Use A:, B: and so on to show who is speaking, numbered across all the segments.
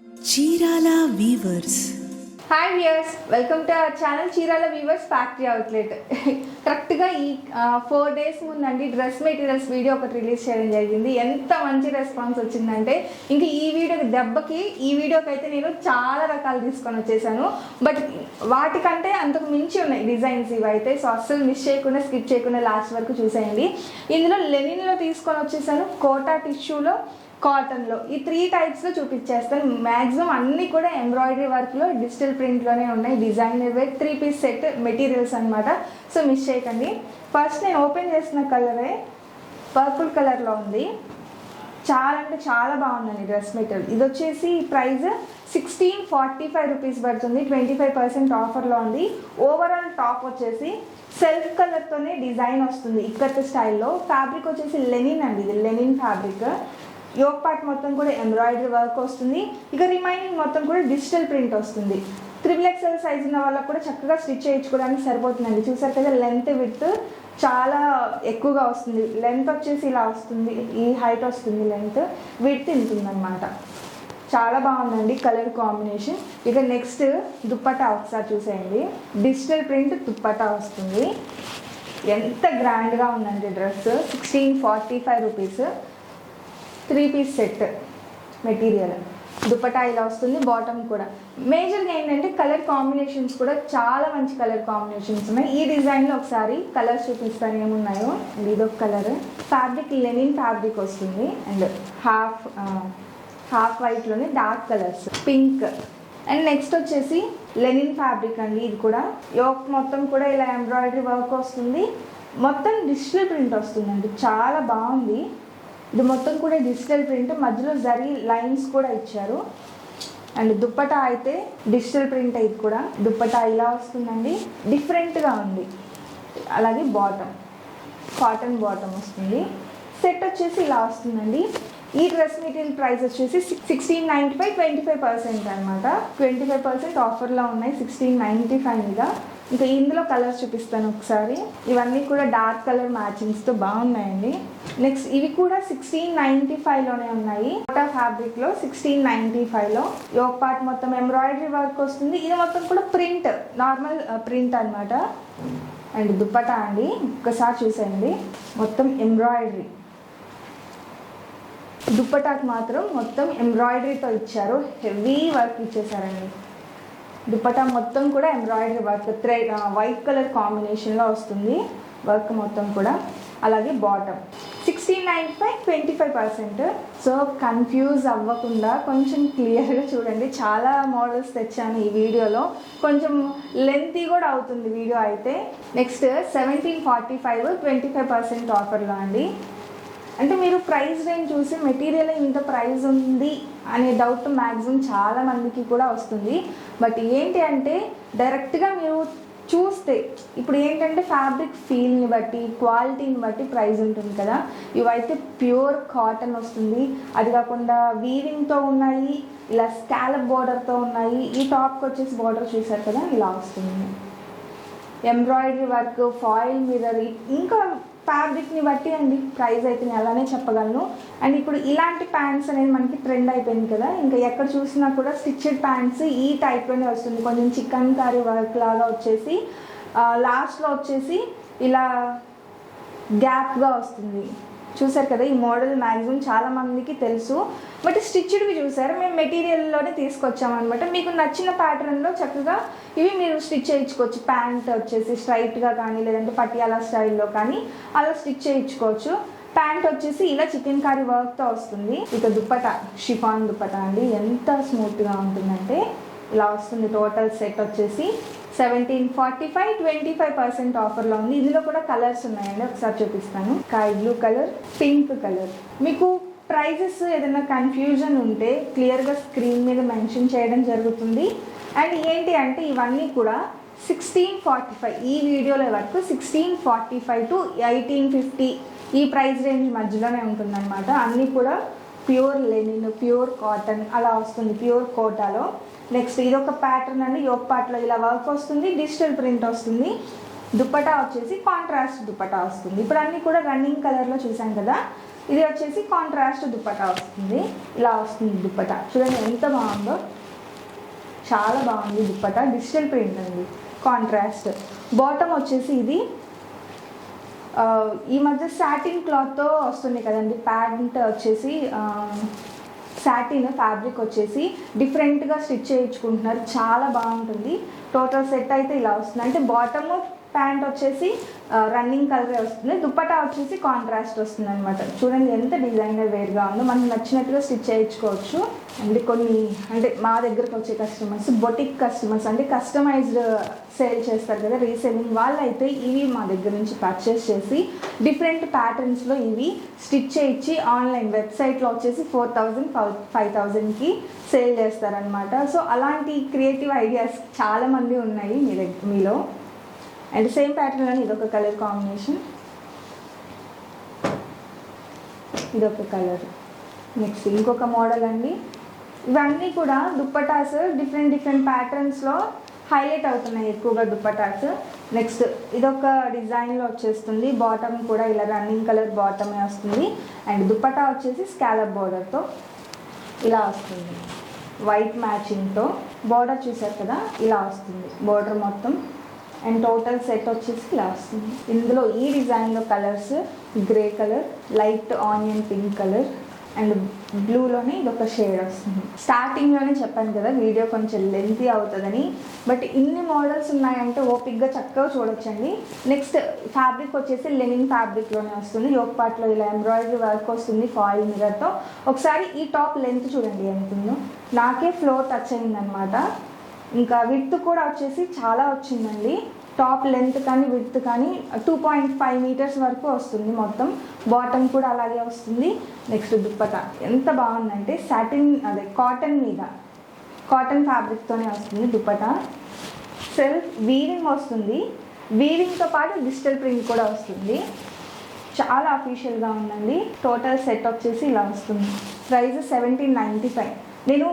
A: Chirala weavers.
B: Hi viewers, welcome to our channel Chirala weavers factory outlet. కరెక్ట్గా ఈ 4 days ముందండి dress materials video ఒకటి release చేయడం జరిగింది. ఎంత మంచి రెస్పాన్స్ వచ్చిందంటే ఇంక ఈ వీడియోకి అయితే నేను చాలా రకాలు తీసుకొని వచ్చేసాను. బట్ వాటికంటే అంతకు మించి ఉన్నాయి డిజైన్స్ ఇవైతే. సో అస్సలు మిస్ చేయకుండా స్కిప్ చేయకుండా లాస్ట్ వరకు చూసేయండి. ఇందులో లెనిన్లో తీసుకొని వచ్చేసాను, కోటా టిష్యూలో, కాటన్లో, ఈ 3 typesలో చూపించేస్తాను. మ్యాక్సిమం అన్నీ కూడా ఎంబ్రాయిడరీ వర్క్లో డిజిటల్ ప్రింట్లోనే ఉన్నాయి. Designer wear 3 piece set materials అనమాట. సో మిస్ చేయకండి. ఫస్ట్ నేను ఓపెన్ చేసిన కలరే పర్పుల్ కలర్లో ఉంది. చాలా అంటే చాలా బాగుందండి డ్రెస్ మెటీరియల్. ఇది వచ్చేసి ప్రైస్ 1645 రూపీస్ పడుతుంది. 25% ఆఫర్లో ఉంది. ఓవరాల్ టాప్ వచ్చేసి సెల్ఫ్ కలర్తోనే డిజైన్ వస్తుంది ఇక్కత్ స్టైల్లో. ఫ్యాబ్రిక్ వచ్చేసి లెనిన్ అండి, ఇది లెనిన్ ఫ్యాబ్రిక్. యోక్ పార్ట్ మొత్తం కూడా ఎంబ్రాయిడరీ వర్క్ వస్తుంది. ఇక రిమైనింగ్ మొత్తం కూడా డిజిటల్ ప్రింట్ వస్తుంది. 3XL సైజ్ ఉన్న వాళ్ళకు కూడా చక్కగా స్టిచ్ చేయించుకోవడానికి సరిపోతుందండి. చూసారు కదా, లెంత్ విడ్త్ చాలా ఎక్కువగా వస్తుంది. లెంత్ వచ్చేసి ఇలా వస్తుంది, ఈ హైట్ వస్తుంది లెంత్, విడ్త్ ఇంతుందన్నమాట. చాలా బాగుందండి కలర్ కాంబినేషన్. ఇక నెక్స్ట్ దుప్పటా ఒకసారి చూసేయండి. డిజిటల్ ప్రింట్ దుప్పటా వస్తుంది. ఎంత గ్రాండ్గా ఉందండి dress. 1645 rupees. 3 piece set material. Dupatta ఇలా వస్తుంది, బాటమ్ కూడా. మేజర్గా ఏంటంటే కలర్ కాంబినేషన్స్ కూడా చాలా మంచి కలర్ కాంబినేషన్స్ ఉన్నాయి. ఈ డిజైన్లో ఒకసారి కలర్స్ చూపిస్తాను ఏమున్నాయో. ఇదొక కలర్. ఫ్యాబ్రిక్ లెనిన్ ఫ్యాబ్రిక్ వస్తుంది అండ్ హాఫ్ వైట్లోనే dark colours, pink. And next వచ్చేసి లెనిన్ ఫ్యాబ్రిక్ అండి. ఇది కూడా యోక్ మొత్తం కూడా ఇలా ఎంబ్రాయిడరీ వర్క్ వస్తుంది. మొత్తం డిజిటల్ ప్రింట్ వస్తుందండి, చాలా బాగుంది. ఇది మొత్తం కూడా డిజిటల్ ప్రింట్, మధ్యలో జరీ లైన్స్ కూడా ఇచ్చారు. అండ్ దుప్పటా అయితే డిజిటల్ ప్రింట్ ఇది కూడా. దుప్పటా ఇలా వస్తుందండి, డిఫరెంట్గా ఉంది. అలాగే బాటమ్ కాటన్ బాటమ్ వస్తుంది. సెట్ వచ్చేసి ఇలా వస్తుందండి. ఈ డ్రెస్ మెటీరియల్ ప్రైస్ వచ్చేసి 1695, 25% అనమాట. 25% ఆఫర్లో ఉన్నాయి 1695 మీద. ఇంకా ఇందులో కలర్స్ చూపిస్తాను ఒకసారి. ఇవన్నీ కూడా డార్క్ కలర్ మ్యాచింగ్స్తో బాగున్నాయండి. నెక్స్ట్ ఇవి కూడా 1695లోనే ఉన్నాయి. కోటా ఫ్యాబ్రిక్లో 1695లో. యోక్ పార్ట్ మొత్తం ఎంబ్రాయిడరీ వర్క్ వస్తుంది. ఇది మొత్తం కూడా ప్రింట్, నార్మల్ ప్రింట్ అనమాట. అండ్ దుప్పటా అండి ఒక్కసారి చూసేయండి, మొత్తం ఎంబ్రాయిడరీ. దుప్పటాకి మాత్రం మొత్తం ఎంబ్రాయిడరీతో ఇచ్చారు, హెవీ వర్క్ ఇచ్చేసారండి. దుప్పటా మొత్తం కూడా embroidery work, thread white colour కాంబినేషన్లో వస్తుంది వర్క్ మొత్తం కూడా. అలాగే బాటమ్ 1695, 25%. సో కన్ఫ్యూజ్ అవ్వకుండా కొంచెం క్లియర్గా చూడండి. చాలా మోడల్స్ తెచ్చాను ఈ వీడియోలో, కొంచెం లెంతీ కూడా అవుతుంది వీడియో అయితే. నెక్స్ట్ 1745, 25% ఆఫర్లో అండి. అంటే మీరు ప్రైస్ రేంజ్ చూసి మెటీరియల్ ఇంత ప్రైస్ ఉంది అనే డౌట్ మ్యాక్సిమం చాలా మందికి కూడా వస్తుంది. బట్ ఏంటి అంటే డైరెక్ట్గా మీరు చూస్తే, ఇప్పుడు ఏంటంటే ఫ్యాబ్రిక్ ఫీల్ని బట్టి, క్వాలిటీని బట్టి ప్రైస్ ఉంటుంది కదా. ఇవైతే ప్యూర్ కాటన్ వస్తుంది. అది కాకుండా వీవింగ్తో ఉన్నాయి, ఇలా స్కాలప్ బార్డర్తో ఉన్నాయి. ఈ టాప్కి వచ్చేసి బార్డర్ చూసారు కదా, ఇలా వస్తుంది. ఎంబ్రాయిడరీ వర్క్, ఫాయిల్ మిర్రర్, ఇంకా ఫ్యాబ్రిక్ని బట్టి అండి ప్రైస్ అయితే నేను అలానే చెప్పగలను. అండ్ ఇప్పుడు ఇలాంటి ప్యాంట్స్ అనేది మనకి ట్రెండ్ అయిపోయింది కదా. ఇంకా ఎక్కడ చూసినా కూడా స్టిచ్డ్ ప్యాంట్స్ ఈ టైప్లోనే వస్తుంది. కొంచెం చికెన్ కర్రీ వర్క్ లాగా వచ్చేసి లాస్ట్లో వచ్చేసి ఇలా గ్యాప్గా వస్తుంది. చూసారు కదా, ఈ మోడల్ మ్యాక్సిమం చాలా మందికి తెలుసు. బట్ స్టిచ్డ్వి చూసారు, మేము మెటీరియల్లోనే తీసుకొచ్చామన్నమాట. మీకు నచ్చిన ప్యాటర్న్లో చక్కగా ఇవి మీరు స్టిచ్ చేయించుకోవచ్చు. ప్యాంట్ వచ్చేసి స్ట్రైట్గా కానీ, లేదంటే పటియాలా స్టైల్లో కానీ అలా స్టిచ్ చేయించుకోవచ్చు. ప్యాంట్ వచ్చేసి ఇలా చికెన్ కర్రీ వర్క్తో వస్తుంది. ఇక దుప్పటా షిఫాన్ దుప్పటా అండి, ఎంత స్మూత్గా ఉంటుందంటే ఇలా వస్తుంది. టోటల్ సెట్ వచ్చేసి 1745, 25% ఆఫర్లో ఉంది. ఇందులో కూడా కలర్స్ ఉన్నాయండి, ఒకసారి చూపిస్తాను. Sky blue colour, pink colour. మీకు ప్రైజెస్ ఏదైనా కన్ఫ్యూజన్ ఉంటే క్లియర్గా స్క్రీన్ మీద మెన్షన్ చేయడం జరుగుతుంది. అండ్ ఏంటి అంటే ఇవన్నీ కూడా 1645, ఈ వీడియోలో వరకు 1645 to 1850 ఈ ప్రైస్ రేంజ్ మధ్యలోనే ఉంటుందన్నమాట. అన్నీ కూడా ప్యూర్ లెనిన్, ప్యూర్ కాటన్ అలా వస్తుంది, ప్యూర్ కోటాలో. నెక్స్ట్ ఇదొక ప్యాటర్న్ అండి. యోక్ పార్ట్లో ఇలా వర్క్ వస్తుంది, డిజిటల్ ప్రింట్ వస్తుంది. దుప్పటా వచ్చేసి కాంట్రాస్ట్ దుప్పటా వస్తుంది. ఇప్పుడు అన్నీ కూడా రన్నింగ్ కలర్లో చూసాం కదా. ఇది వచ్చేసి కాంట్రాస్ట్ దుప్పటా వస్తుంది. ఇలా వస్తుంది దుప్పటా, చూడండి ఎంత బాగుందో, చాలా బాగుంది దుప్పటా. డిజిటల్ ప్రింట్ అండి, కాంట్రాస్ట్. బాటమ్ వచ్చేసి ఇది ఈ మధ్య సాటిన్ క్లాత్తో వస్తుంది కదండి. ప్యాంట్ వచ్చేసి సాటిన్ ఫ్యాబ్రిక్ వచ్చేసి డిఫరెంట్గా స్టిచ్ చేయించుకుంటున్నారు, చాలా బాగుంటుంది. టోటల్ సెట్ అయితే ఇలా వస్తుంది. అంటే బాటమ్ ప్యాంట్ వచ్చేసి రన్నింగ్ కలరే వస్తుంది, దుప్పటా వచ్చేసి కాంట్రాస్ట్ వస్తుంది అనమాట. చూడండి ఎంత డిజైనర్ వేర్గా ఉందో, మనకు నచ్చినట్టుగా స్టిచ్ చేయించుకోవచ్చు. అంటే కొన్ని అంటే మా దగ్గరకు వచ్చే కస్టమర్స్ బొటిక్ కస్టమర్స్, అంటే కస్టమైజ్డ్ సేల్ చేస్తారు కదా రీసేలింగ్, వాళ్ళు అయితే ఇవి మా దగ్గర నుంచి పర్చేస్ చేసి డిఫరెంట్ ప్యాటర్న్స్లో ఇవి స్టిచ్ చేయించి ఆన్లైన్ వెబ్సైట్లో వచ్చేసి 4000 5000కి సేల్ చేస్తారనమాట. సో అలాంటి క్రియేటివ్ ఐడియాస్ చాలామంది ఉన్నాయి మీలో. అండ్ సేమ్ ప్యాటర్న్లోనే ఇదొక కలర్ కాంబినేషన్, ఇదొక కలర్. నెక్స్ట్ ఇంకొక మోడల్ అండి. ఇవన్నీ కూడా దుప్పటాస్ డిఫరెంట్ ప్యాటర్న్స్లో హైలైట్ అవుతున్నాయి ఎక్కువగా దుప్పటాస్. నెక్స్ట్ ఇదొక డిజైన్లో వచ్చేస్తుంది, బాటమ్ కూడా ఇలా రన్నింగ్ కలర్ బాటమే వస్తుంది. అండ్ దుప్పటా వచ్చేసి స్కాలప్ బోర్డర్తో ఇలా వస్తుంది, వైట్ మ్యాచింగ్తో. బోర్డర్ చూసారు కదా, ఇలా వస్తుంది బోర్డర్ మొత్తం. అండ్ టోటల్ సెట్ వచ్చేసి ఇలా వస్తుంది. ఇందులో ఈ డిజైన్లో colours grey colour, light onion pink colour and బ్లూలోనే ఇదొక షేడ్ వస్తుంది. స్టార్టింగ్లోనే చెప్పాను కదా వీడియో కొంచెం లెంతీ అవుతుందని, బట్ ఇన్ని మోడల్స్ ఉన్నాయంటే ఓపిక్గా చక్కగా చూడొచ్చండి. నెక్స్ట్ ఫ్యాబ్రిక్ వచ్చేసి లెనిన్ ఫ్యాబ్రిక్లోనే వస్తుంది. యోక్ పార్ట్లో ఇలా ఎంబ్రాయిడరీ వర్క్ వస్తుంది ఫాయిల్ మిర్రర్తో. ఒకసారి ఈ టాప్ లెంత్ చూడండి ఎంత ఉందో, నాకే ఫ్లోర్ టచ్ అయిందనమాట. ఇంకా విడ్త్ కూడా వచ్చేసి చాలా వచ్చిందండి. టాప్ లెంత్ కానీ విడ్త్ కానీ 2.5 మీటర్స్ వరకు వస్తుంది మొత్తం. బాటమ్ కూడా అలాగే వస్తుంది. నెక్స్ట్ దుప్పటా ఎంత బాగుందంటే సాటిన్ అదే కాటన్ మీద కాటన్ ఫ్యాబ్రిక్తోనే వస్తుంది దుప్పటా. సెల్ఫ్ వీవింగ్ వస్తుంది, వీవింగ్తో పాటు డిజిటల్ ప్రింట్ కూడా వస్తుంది. చాలా అఫీషియల్గా ఉందండి. టోటల్ సెట్ వచ్చేసి ఇలా వస్తుంది. ప్రైస్ 1795. నేను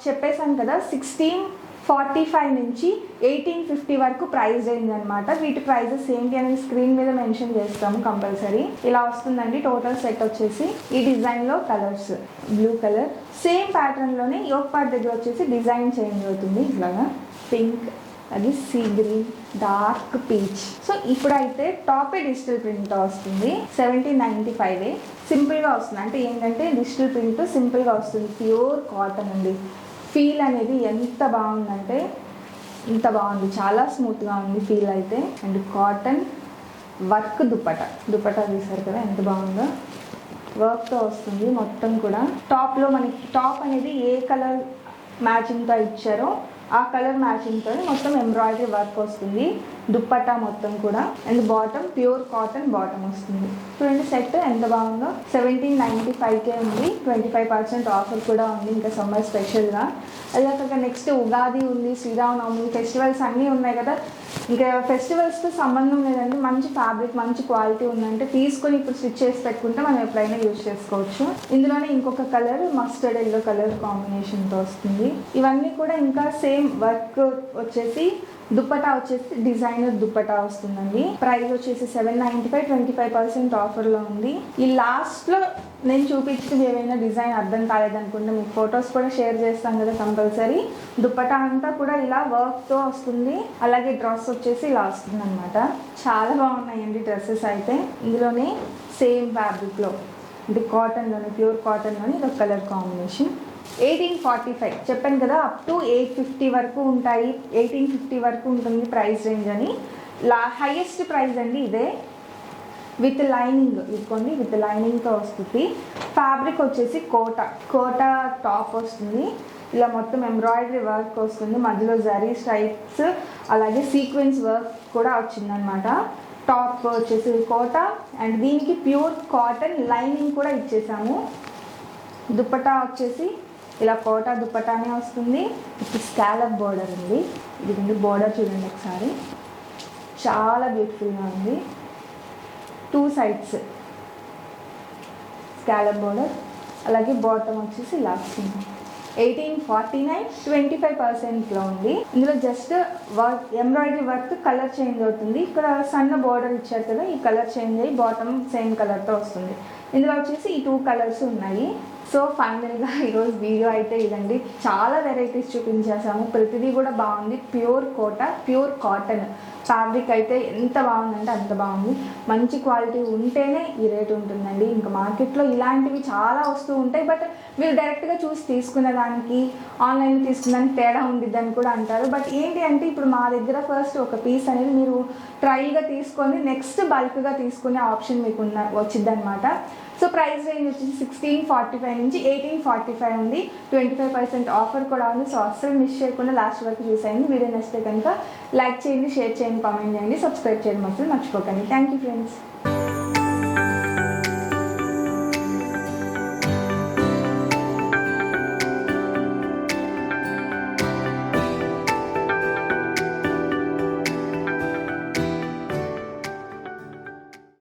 B: చెప్పేశాను కదా 1645 నుంచి 1850 వరకు ప్రైస్ రేంజ్ అనమాట. వీటి ప్రైజెస్ ఏంటి అనేది స్క్రీన్ మీద మెన్షన్ చేస్తాము కంపల్సరీ. ఇలా వస్తుందండి టోటల్ సెట్ వచ్చేసి. ఈ డిజైన్లో కలర్స్ బ్లూ కలర్, సేమ్ ప్యాటర్న్లోనే యోక్ పార్ట్ దగ్గర వచ్చేసి డిజైన్ చేంజ్ అవుతుంది. ఇలాగా పింక్, అది sea green, dark peach. So ఇప్పుడైతే టాపే డిజిటల్ ప్రింట్తో వస్తుంది. 1795 సింపుల్గా వస్తుంది. అంటే ఏంటంటే డిజిటల్ ప్రింట్ సింపుల్గా వస్తుంది, ప్యూర్ కాటన్ అండి. ఫీల్ అనేది ఎంత బాగుందంటే ఇంత బాగుంది, చాలా స్మూత్గా ఉంది ఫీల్ అయితే. అండ్ కాటన్ వర్క్ దుప్పటా చూసారు కదా ఎంత బాగుందో, వర్క్తో వస్తుంది మొత్తం కూడా. టాప్లో మనకి టాప్ అనేది ఏ కలర్ మ్యాచింగ్తో ఇచ్చారో ఆ కలర్ మ్యాచింగ్తో మొత్తం ఎంబ్రాయిడరీ వర్క్ వస్తుంది దుప్పటా మొత్తం కూడా. And bottom pure cotton bottom వస్తుంది. చూడండి సెట్ ఎంత బాగుందో. 1795కే ఉంది, 25% ఆఫర్ కూడా ఉంది ఇంకా సమ్మర్ స్పెషల్గా. అది కాక నెక్స్ట్ ఉగాది ఉంది, శ్రీరామనవమి, ఫెస్టివల్స్ అన్నీ ఉన్నాయి కదా. ఇంకా ఫెస్టివల్స్తో సంబంధం లేదండి, మంచి ఫ్యాబ్రిక్ మంచి క్వాలిటీ ఉందంటే తీసుకొని ఇప్పుడు స్టిచ్ చేసి పెట్టుకుంటే మనం ఎప్పుడైనా యూజ్ చేసుకోవచ్చు. ఇందులోనే ఇంకొక కలర్ మస్టర్డ్ ఎల్లో కలర్ కాంబినేషన్తో వస్తుంది. ఇవన్నీ కూడా ఇంకా సేమ్ వర్క్ వచ్చేసి దుప్పటా వచ్చేసి డిజైనర్ దుప్పటా వస్తుందండి. ప్రైస్ వచ్చేసి 795, 25% ఆఫర్లో ఉంది. ఈ లాస్ట్లో నేను చూపించింది ఏమైనా డిజైన్ అర్థం కాలేదనుకుంటే మీకు ఫొటోస్ కూడా షేర్ చేస్తాను కదా కంపల్సరీ. దుప్పటా అంతా కూడా ఇలా వర్క్తో వస్తుంది. అలాగే డ్రెస్ వచ్చేసి ఇలా వస్తుంది అనమాట. చాలా బాగున్నాయండి డ్రెస్సెస్ అయితే. ఇందులోనే సేమ్ ఫ్యాబ్రిక్లో ఇది కాటన్లోనే ప్యూర్ కాటన్లోనే ఇది కలర్ కాంబినేషన్. 1845 చెప్పాను కదా, అప్ టు 850 వరకు ఉంటాయి, 1850 వరకు ఉంటుంది ప్రైస్ రేంజ్ అని. హైయెస్ట్ ప్రైస్ అండి ఇదే. విత్ లైనింగ్ ఇదిగోండి, విత్ లైనింగ్తో వస్తుంది. ఫ్యాబ్రిక్ వచ్చేసి కోటా టాప్ వస్తుంది. ఇలా మొత్తం ఎంబ్రాయిడరీ వర్క్ వస్తుంది, మధ్యలో జరీ స్ట్రైప్స్ అలాగే సీక్వెన్స్ వర్క్ కూడా వచ్చిందనమాట. టాప్ వచ్చేసి కోటా అండ్ దీనికి ప్యూర్ కాటన్ లైనింగ్ కూడా ఇచ్చేసాము. దుప్పటా వచ్చేసి ఇలా కోటా దుప్పటానే వస్తుంది. ఇప్పుడు స్కాలప్ బోర్డర్ ఉంది. ఇది బోర్డర్ చూడండి ఒకసారి, చాలా బ్యూటిఫుల్గా ఉంది. 2 సైడ్స్ స్కాలప్ బోర్డర్, అలాగే బాటమ్ వచ్చేసి ఇలా వస్తుంది. 1849 25%లో ఉంది. ఇందులో just work embroidery work colour change అవుతుంది. ఇక్కడ సన్న బోర్డర్ ఇచ్చారు కదా, ఈ కలర్ చేంజ్ అయ్యి బాటమ్ సేమ్ కలర్తో వస్తుంది. ఇందులో వచ్చేసి ఈ 2 కలర్స్ ఉన్నాయి. సో ఫైనల్గా ఈరోజు వీడియో అయితే ఇదండి. చాలా వెరైటీస్ చూపించేసాము, ప్రతిదీ కూడా బాగుంది. ప్యూర్ కాటన్ ఫ్యాబ్రిక్ అయితే ఎంత బాగుందంటే అంత బాగుంది. మంచి క్వాలిటీ ఉంటేనే ఈ రేట్ ఉంటుందండి. ఇంకా మార్కెట్లో ఇలాంటివి చాలా వస్తూ ఉంటాయి, బట్ మీరు డైరెక్ట్గా చూసి తీసుకునే దానికి ఆన్లైన్లో తీసుకునేదానికి తేడా ఉండిద్దని కూడా అంటారు. బట్ ఏంటి అంటే ఇప్పుడు మా దగ్గర ఫస్ట్ ఒక పీస్ అనేది మీరు ట్రయల్గా తీసుకొని నెక్స్ట్ బల్క్గా తీసుకునే ఆప్షన్ మీకు వచ్చింది అనమాట. సో ప్రైస్ రేంజ్ వచ్చేసి 1645 నుంచి 1845 ఉంది. 25% ఆఫర్ కూడా ఉంది. సో అస్సలు మిస్ చేయకుండా లాస్ట్ వరకు చూసేయండి. వీడియో నచ్చితే కనుక లైక్ చేయండి, షేర్ చేయండి, కామెంట్ చేయండి, సబ్స్క్రైబ్ చేయడం అసలు మర్చిపోకండి. Thank you friends.